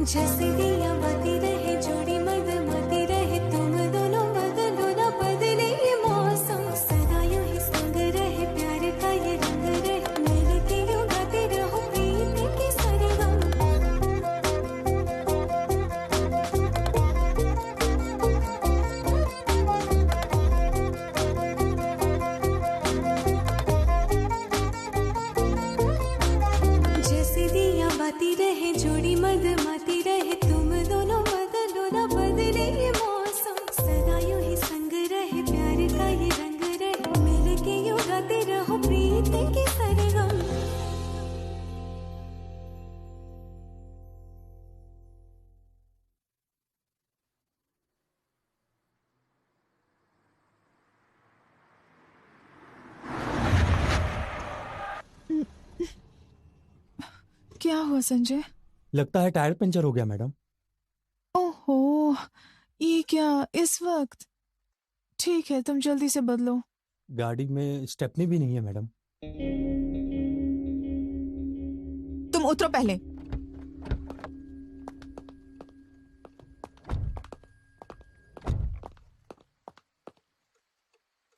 जैसे दिया बती रहे जोड़ी मद मती रहे तुम दोनों बदलो ना बदले ये मौसम सदा यूं ही संग रहे प्यार का ये रंग रहे मिलते यूं गाते रहो प्रीत की सरगम जैसे दिया बती रहे जोड़ी मद मती रहे तुम दोनों बदलो ना बदले ये मौसम सदा यूं ही संग रहे प्यार का ये रंग रहे मिलके यूं गाते रहो प्रीत की सरगम क्या हुआ संजय? लगता है टायर पंचर हो गया मैडम। ओहो, ये क्या इस वक्त? ठीक है, तुम जल्दी से बदलो। गाड़ी में स्टेपनी भी नहीं है मैडम। तुम उतरो पहले।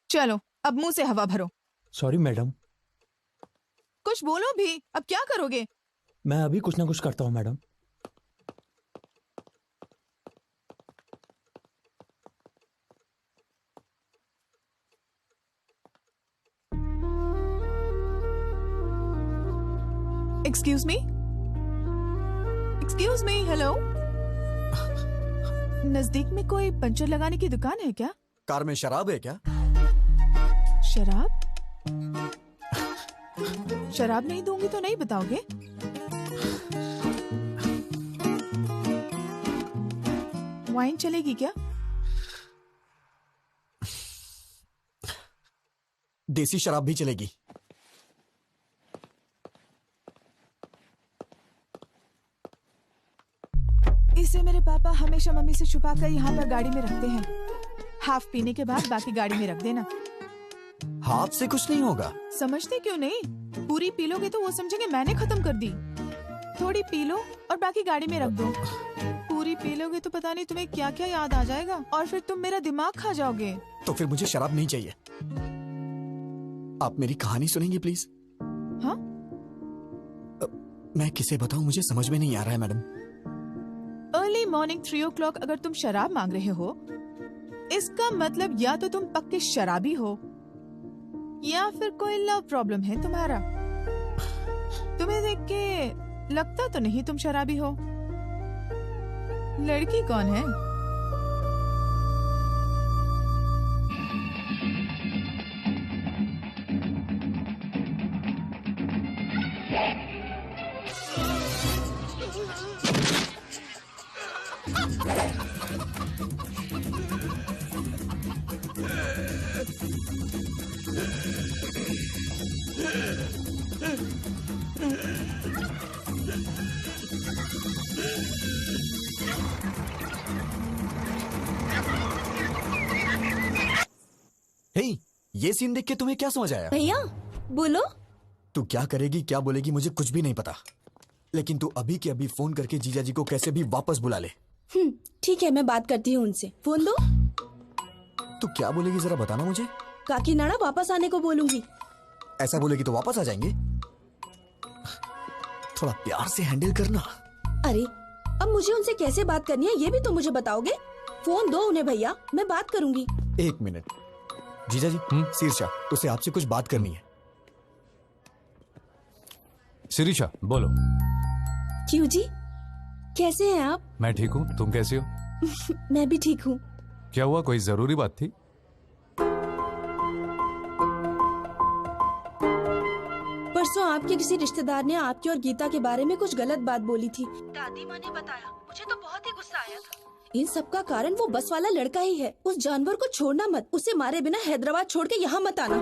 चलो, अब मुंह से हवा भरो। Sorry madam. कुछ बोलो भी, अब क्या करोगे? मैं अभी कुछ ना कुछ करता हूँ madam. Excuse me, excuse me, hello. नजदीक में कोई पंचर लगाने की दुकान है क्या? कार में शराब है क्या? शराब? शराब नहीं दूंगी तो नहीं बताओगे? वाइन चलेगी क्या? देसी शराब भी चलेगी। इसे मेरे पापा हमेशा मम्मी से छुपाकर यहाँ पर गाड़ी में रखते हैं। हाफ पीने के बाद बाकी गाड़ी में रख देना। हाथ से कुछ नहीं होगा। समझते क्यों नहीं? पूरी पी लोगे तो वो समझेंगे मैंने खत्म कर दी। थोड़ी पी लो और बाकी गाड़ी में रख दो। पूरी पी लोगे तो पता नहीं तुम्हें क्या क्या याद आ जाएगा और फिर तुम मेरा दिमाग खा जाओगे। तो फिर मुझे शराब नहीं चाहिए। आप मेरी कहानी सुनेंगी प्लीज? हाँ? मैं किसे बताऊं, मुझे समझ में नहीं आ रहा है मैडम। अर्ली मॉर्निंग 3 o'clock अगर तुम शराब मांग रहे हो, इसका मतलब या तो तुम पक्के शराबी हो या फिर कोई लव प्रॉब्लम है तुम्हारा। तुम्हें देख के लगता तो नहीं तुम शराबी हो। लड़की कौन है? ये सीन देख के तुम्हें क्या समझ आया? भैया बोलो। तू क्या करेगी क्या बोलेगी मुझे कुछ भी नहीं पता, लेकिन तू अभी के अभी फोन करके जीजा जी को कैसे भी वापस बुला ले। ठीक है, मैं बात करती हूँ उनसे। फोन दो। तू क्या बोलेगी जरा बताना मुझे। काकीनाडा वापस आने को बोलूंगी। ऐसा बोलेगी तो वापस आ जाएंगे। थोड़ा प्यार से हैंडल करना। अरे अब मुझे उनसे कैसे बात करनी है ये भी तो मुझे बताओगे। फोन दो उन्हें भैया, मैं बात करूंगी। 1 मिनट जीजा जी। शीर्षा, उसे आपसे कुछ बात करनी है। शिरीषा बोलो। क्यों जी, कैसे हैं आप? मैं ठीक हूँ, तुम कैसी हो? मैं भी ठीक हूँ। क्या हुआ, कोई जरूरी बात थी? परसों आपके किसी रिश्तेदार ने आपकी और गीता के बारे में कुछ गलत बात बोली थी। दादी माँ ने बताया, मुझे तो बहुत ही गुस्सा आया था। इन सब का कारण वो बस वाला लड़का ही है। उस जानवर को छोड़ना मत, उसे मारे बिना हैदराबाद छोड़ के यहाँ मत आना।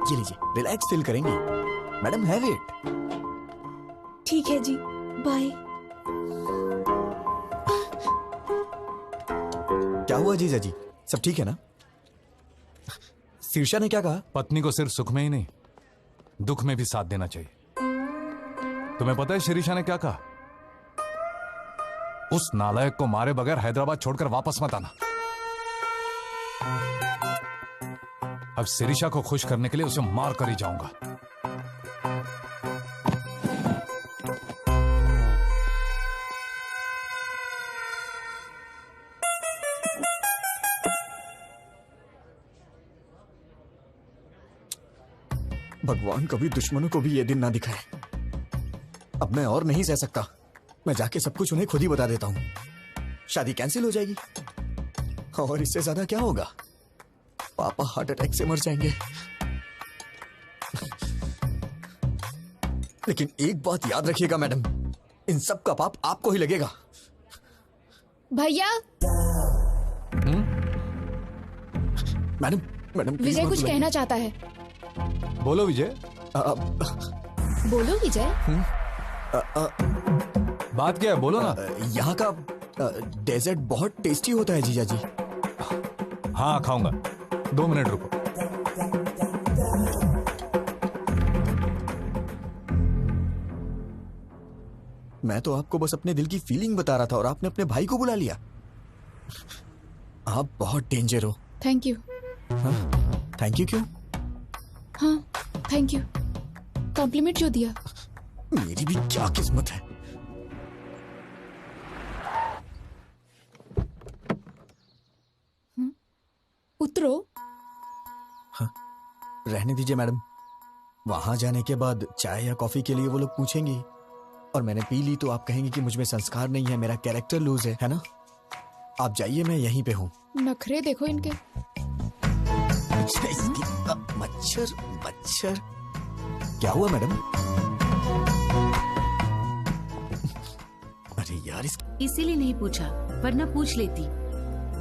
ये लीजिए, रिलैक्स फील करेंगी मैडम, हैव इट। ठीक है जी, बाय। क्या हुआ जीजा जी, सब ठीक है ना? शीर्षा ने क्या कहा? पत्नी को सिर्फ सुख में ही नहीं दुख में भी साथ देना चाहिए। तुम्हें पता है शिरीषा ने क्या कहा? उस नालायक को मारे बगैर हैदराबाद छोड़कर वापस मत आना। अब शिरीषा को खुश करने के लिए उसे मार कर ही जाऊंगा। भगवान कभी दुश्मनों को भी ये दिन ना दिखाए। अब मैं और नहीं सह सकता। मैं जाके सब कुछ उन्हें खुद ही बता देता हूं। शादी कैंसिल हो जाएगी और इससे ज्यादा क्या होगा? पापा हार्ट अटैक से मर जाएंगे। लेकिन एक बात याद रखिएगा मैडम, इन सब का पाप आपको ही लगेगा। भैया, मैडम मैडम please विजय मत कुछ बुलाइए। कहना चाहता है। बोलो विजय। बोलो विजय। बात क्या है, बोलो ना। यहाँ का डेजर्ट बहुत टेस्टी होता है जीजा जी। हाँ खाऊंगा, 2 मिनट रुको। मैं तो आपको बस अपने दिल की फीलिंग बता रहा था और आपने अपने भाई को बुला लिया। आप बहुत डेंजर हो। Thank you. थैंक यू क्यों? हाँ, थैंक यू। कॉम्प्लीमेंट जो दिया। मेरी भी क्या किस्मत है। उतरो। रहने दीजिए मैडम। वहां जाने के बाद चाय या कॉफी के लिए वो लोग पूछेंगे और मैंने पी ली तो आप कहेंगे कि मुझ में संस्कार नहीं है, मेरा कैरेक्टर लूज है ना? आप जाइए, मैं यहीं पे हूँ। नखरे देखो इनके। मच्छर मच्छर क्या हुआ मैडम? अरे यार इसीलिए नहीं पूछा, वरना पूछ लेती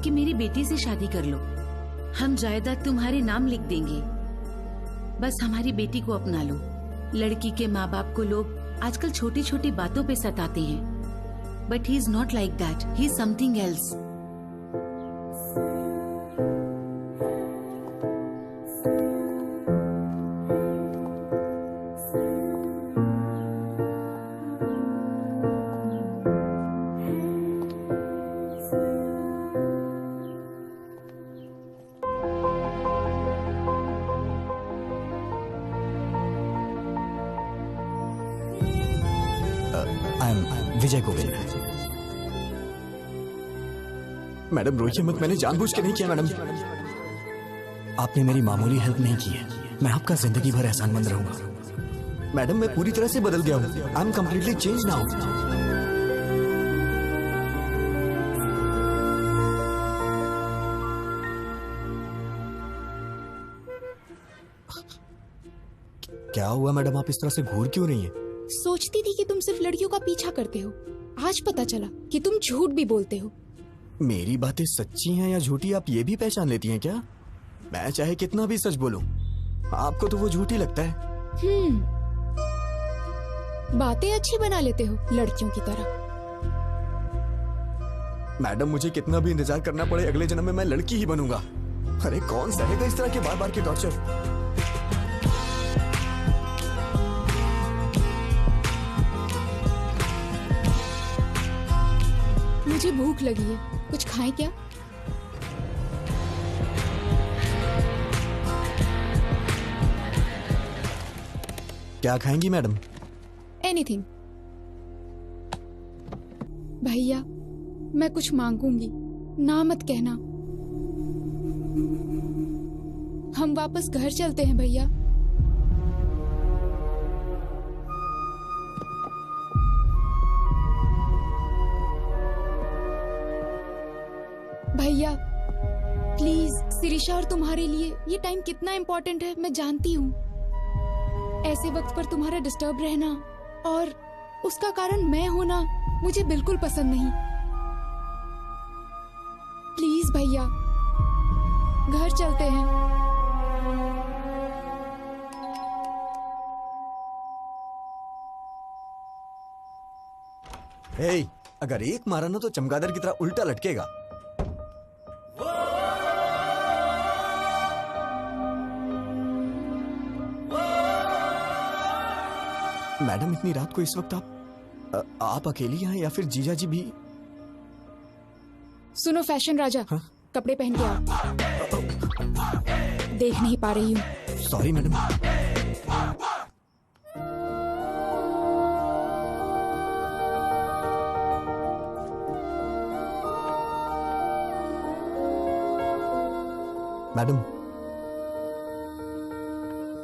कि मेरी बेटी से शादी कर लो, हम जायदाद तुम्हारे नाम लिख देंगे, बस हमारी बेटी को अपना लो। लड़की के माँ बाप को लोग आजकल छोटी छोटी बातों पे सताते हैं, but he is not like that, he is something else. Vijay Govil. Madam रोइए मत, मैंने जानबूझ के नहीं किया मैडम। आपने मेरी मामूली हेल्प नहीं की है, मैं आपका जिंदगी भर एहसानमंद रहूंगा। मैडम मैं पूरी तरह से बदल गया हूँ। I am completely change now. क्या हुआ मैडम, आप इस तरह से घूर क्यों रही हैं? सोचती थी कि तुम सिर्फ लड़कियों का पीछा करते हो, आज पता चला कि तुम झूठ भी बोलते हो। मेरी बातें सच्ची हैं या झूठी आप ये भी पहचान लेती हैं क्या? मैं चाहे कितना भी सच बोलूं, आपको तो वो झूठी लगता है। बातें अच्छी बना लेते हो लड़कियों की तरह। मैडम मुझे कितना भी इंतजार करना पड़े, अगले जन्म में मैं लड़की ही बनूंगा। अरे कौन सहेगा इस तरह के बार बार के टॉर्चर? मुझे भूख लगी है, कुछ खाएं क्या? क्या खाएंगी मैडम? एनीथिंग। भैया मैं कुछ मांगूंगी, ना मत कहना। हम वापस घर चलते हैं भैया। भैया प्लीज, शिरीषा और तुम्हारे लिए ये टाइम कितना इम्पोर्टेंट है मैं जानती हूँ। ऐसे वक्त पर तुम्हारा डिस्टर्ब रहना और उसका कारण मैं होना मुझे बिल्कुल पसंद नहीं। प्लीज भैया, घर चलते हैं। हे, अगर एक मारा ना तो चमगादड़ की तरह उल्टा लटकेगा। मैडम इतनी रात को इस वक्त आप अकेली हैं या फिर जीजा जी भी? सुनो फैशन राजा, हाँ? कपड़े पहन के आओ। देख नहीं पा रही हूँ। Sorry madam. मैडम,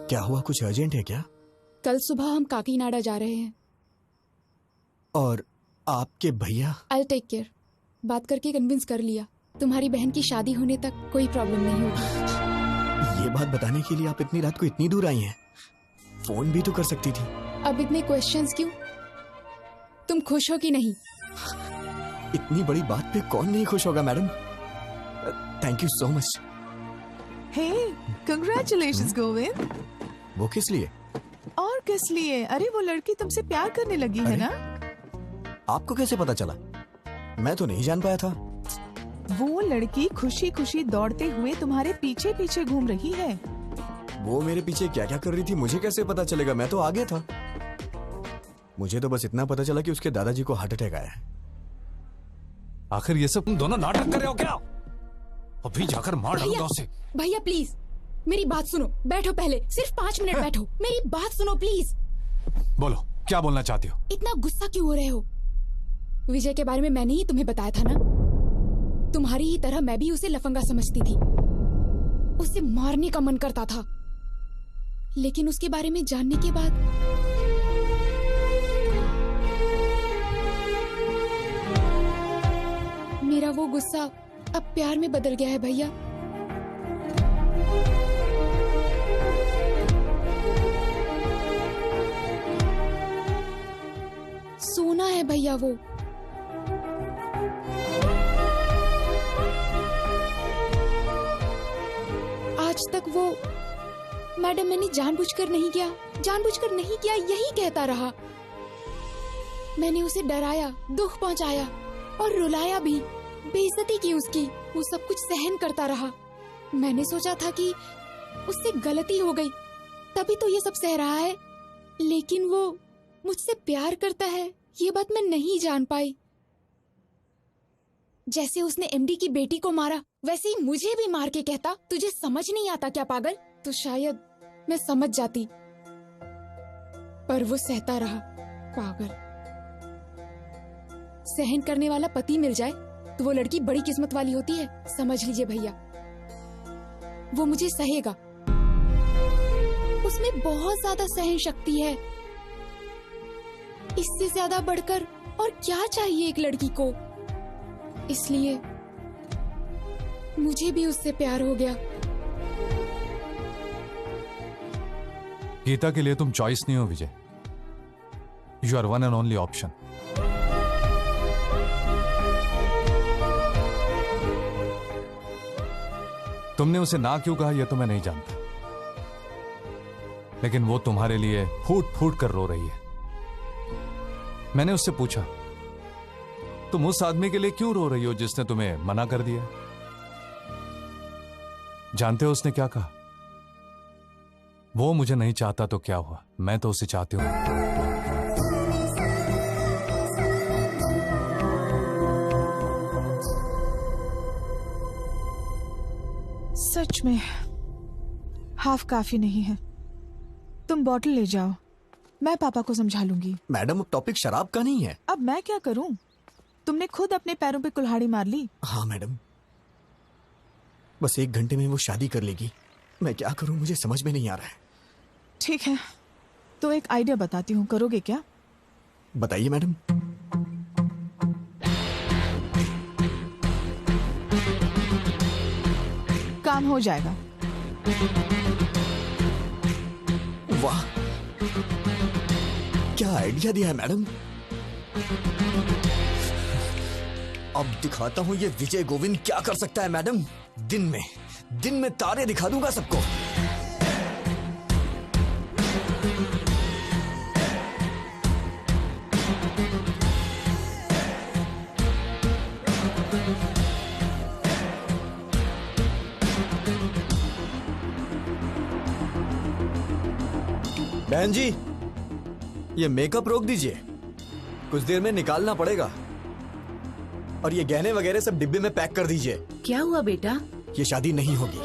क्या हुआ? कुछ अर्जेंट है क्या? कल सुबह हम काकीनाडा जा रहे हैं। और आपके भैया? I take care. बात करके कन्विंस कर लिया। तुम्हारी बहन की शादी होने तक कोई प्रॉब्लम नहीं होगी। ये बात बताने के लिए आप इतनी रात को इतनी दूर आई हैं? फोन भी तो कर सकती थी। अब इतने क्वेश्चंस क्यों? तुम खुश हो कि नहीं? इतनी बड़ी बात पे कौन नहीं खुश होगा madam? Thank you so much. Hey, congratulations Govind. वो किस लिए? और किस लिए? अरे वो लड़की तुमसे प्यार करने लगी है ना? आपको कैसे पता चला? मैं तो नहीं जान पाया था। वो लड़की खुशी खुशी दौड़ते हुए तुम्हारे पीछे पीछे घूम रही है। वो मेरे पीछे क्या क्या कर रही थी मुझे कैसे पता चलेगा? मैं तो आगे था। मुझे तो बस इतना पता चला कि उसके दादाजी को हार्ट अटैक आया है। आखिर ये सब तुम दोनों नाटक कर रहे हो क्या? अभी जाकर मार डालूंगा उसे। भैया प्लीज मेरी बात सुनो। बैठो पहले, सिर्फ 5 मिनट बैठो। मेरी बात सुनो प्लीज। बोलो, क्या बोलना चाहती हो? इतना गुस्सा क्यों हो रहे हो? विजय के बारे में मैंने ही तुम्हें बताया था ना। तुम्हारी ही तरह मैं भी उसे लफंगा समझती थी। उसे मारने का मन करता था, लेकिन उसके बारे में जानने के बाद मेरा वो गुस्सा अब प्यार में बदल गया है भैया। सोना है भैया वो। आज तक वो मैडम मैंने जानबूझकर नहीं किया, जानबूझकर नहीं किया यही कहता रहा। मैंने उसे डराया, दुख पहुंचाया और रुलाया भी, बेइज्जती की उसकी। वो सब कुछ सहन करता रहा। मैंने सोचा था कि उससे गलती हो गई तभी तो ये सब सह रहा है, लेकिन वो मुझसे प्यार करता है ये बात मैं नहीं जान पाई। जैसे उसने एमडी की बेटी को मारा वैसे ही मुझे भी मार के कहता तुझे समझ नहीं आता क्या पागल? तो शायद मैं समझ जाती, पर वो सहता रहा। पागल। सहन करने वाला पति मिल जाए तो वो लड़की बड़ी किस्मत वाली होती है, समझ लीजिए भैया। वो मुझे सहेगा, उसमें बहुत ज्यादा सहन शक्ति है। इससे ज्यादा बढ़कर और क्या चाहिए एक लड़की को? इसलिए मुझे भी उससे प्यार हो गया। गीता के लिए तुम चॉइस नहीं हो Vijay. You are one and only option. तुमने उसे ना क्यों कहा यह तो मैं नहीं जानता, लेकिन वो तुम्हारे लिए फूट फूट कर रो रही है। मैंने उससे पूछा, तुम उस आदमी के लिए क्यों रो रही हो जिसने तुम्हें मना कर दिया? जानते हो उसने क्या कहा? वो मुझे नहीं चाहता तो क्या हुआ, मैं तो उसे चाहती हूं। सच में हाफ काफी नहीं है। तुम बॉटल ले जाओ, मैं पापा को समझा लूंगी। मैडम अब टॉपिक शराब का नहीं है। अब मैं क्या करूं? तुमने खुद अपने पैरों पे कुल्हाड़ी मार ली। हाँ मैडम, बस 1 घंटे में वो शादी कर लेगी। मैं क्या करूं मुझे समझ में नहीं आ रहा है। ठीक है, तो एक आइडिया बताती हूँ, करोगे क्या? बताइए मैडम। काम हो जाएगा। वाह, क्या आइडिया दिया है मैडम। अब दिखाता हूं ये विजय गोविंद क्या कर सकता है मैडम। दिन में तारे दिखा दूंगा सबको। बहन जी, ये मेकअप रोक दीजिए, कुछ देर में निकालना पड़ेगा। और ये गहने वगैरह सब डिब्बे में पैक कर दीजिए। क्या हुआ बेटा? ये शादी नहीं होगी।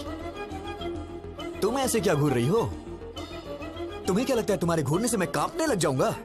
तुम ऐसे क्या घूर रही हो? तुम्हें क्या लगता है तुम्हारे घूरने से मैं कांपने लग जाऊंगा?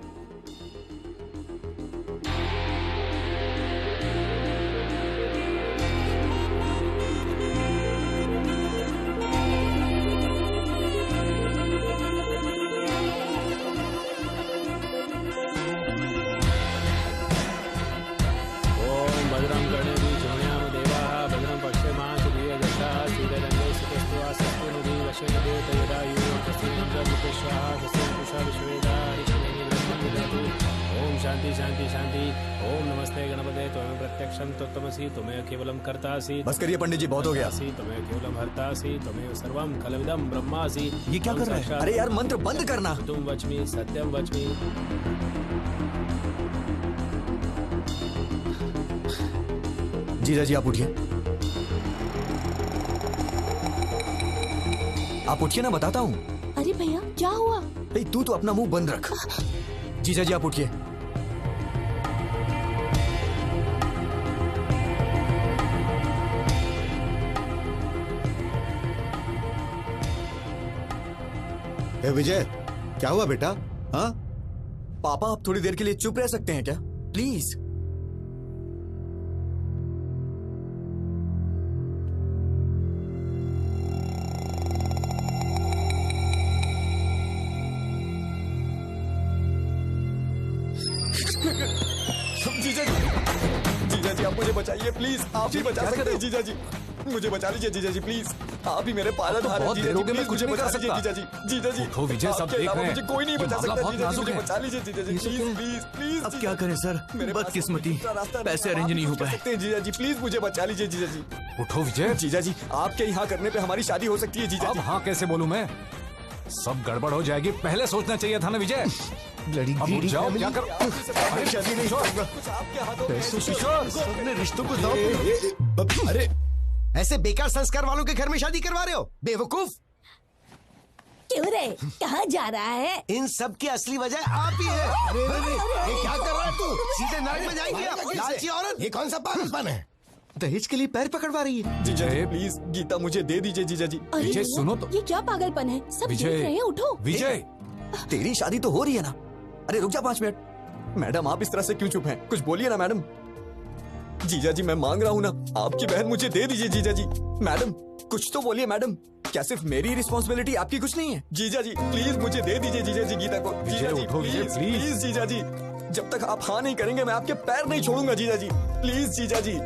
शांति शांति शांति। ओम नमस्ते गणपते त्वमेव प्रत्यक्षं तत्त्वमसि त्वमेव केवलं कर्तासि। बस करिए पंडित जी, बहुत हो गया। त्वमेव केवलं हर्तासि त्वमेव सर्वं खलविदं ब्रह्मासि। ये क्या कर रहा है? अरे यार मंत्र बंद करना। तुम वच्मि सत्यम वच्मि। जीजा जी आप उठिए, आप उठिए ना, बताता हूँ। अरे भैया क्या हुआ? तू तो अपना मुंह बंद रख। जीजा जी आप उठिए। विजय, क्या हुआ बेटा? हाँ पापा आप थोड़ी देर के लिए चुप रह सकते हैं क्या प्लीज? जीजा जी आप मुझे बचाइए प्लीज, आप ही बचा सकते हैं। जीजा जी मुझे बचा लीजिए, जीजा जी प्लीज, आप ही मेरे पालन हार हैं। बहुत देर हो गई, मैं कुछ नहीं कर सकता। जीजा जी, जीजा जी उठो विजय, सब देख रहे हैं। मुझे कोई नहीं बचा सकता। बहुत जीजा जी नाजुक मुझे है। बचा लीजिए जीजा जी, प्लीज प्लीज प्लीज। अब क्या करें सर, बदकिस्मती, पैसे अरेंज नहीं हो पाए। जीजा जी प्लीज मुझे बचा लीजिए जीजा जी। उठो विजय। जीजा जी आपके यहाँ करने पे हमारी शादी हो सकती है जीजा अब जी। हाँ कैसे बोलूं मैं? सब गड़बड़ हो जाएगी, पहले सोचना चाहिए था ना विजय। अब उठ जाओ, क्या कर? शादी नहीं होगा। कुछ आपके हाथों में। सबने रिश्तों को दांव। अरे ऐसे बेकार संस्कार वालों के घर में शादी करवा रहे हो बेवकूफ। क्यों रे, कहाँ जा रहा है? इन सब की असली वजह आप ही है। अरे ये क्या कर रहा है तू? सीधे नाक में जाएंगे आप, लालची औरत। ये कौन सा पागलपन है? दहेज के लिए पैर पकड़वा रही है। जीजा जी प्लीज गीता मुझे दे दीजिए जीजा जी। अरे विजय, भैया, सुनो तो। ये क्या पागलपन है? सब देख विजय। रहे हैं, उठो। विजय तेरी शादी तो हो रही है ना? अरे रुक जा 5 मिनट। मैडम आप इस तरह से क्यों चुप हैं? कुछ बोलिए ना मैडम। जीजा जी मैं मांग रहा हूँ ना, आपकी बहन मुझे दे दीजिए जीजा जी। मैडम कुछ तो बोलिए मैडम, क्या सिर्फ मेरी रिस्पॉन्सिबिलिटी आपकी कुछ नहीं है? जीजा जी प्लीज मुझे दे दीजिए जीजा जी गीता को। जीजा जी उठो विजय, प्लीज प्लीज। प्लीज जीजा जी, जब तक आप हाँ नहीं करेंगे मैं आपके पैर नहीं छोड़ूंगा जीजा जी। प्लीज जीजा जी।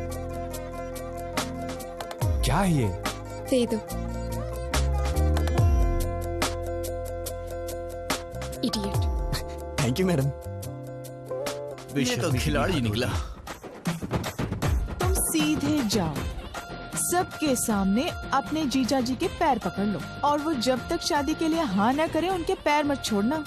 क्या है ये? दे दो। इडियट। Thank you madam. ये तो खिलाड़ी निकला। तुम सीधे जाओ, सबके सामने अपने जीजा जी के पैर पकड़ लो, और वो जब तक शादी के लिए हाँ ना करे उनके पैर मत छोड़ना।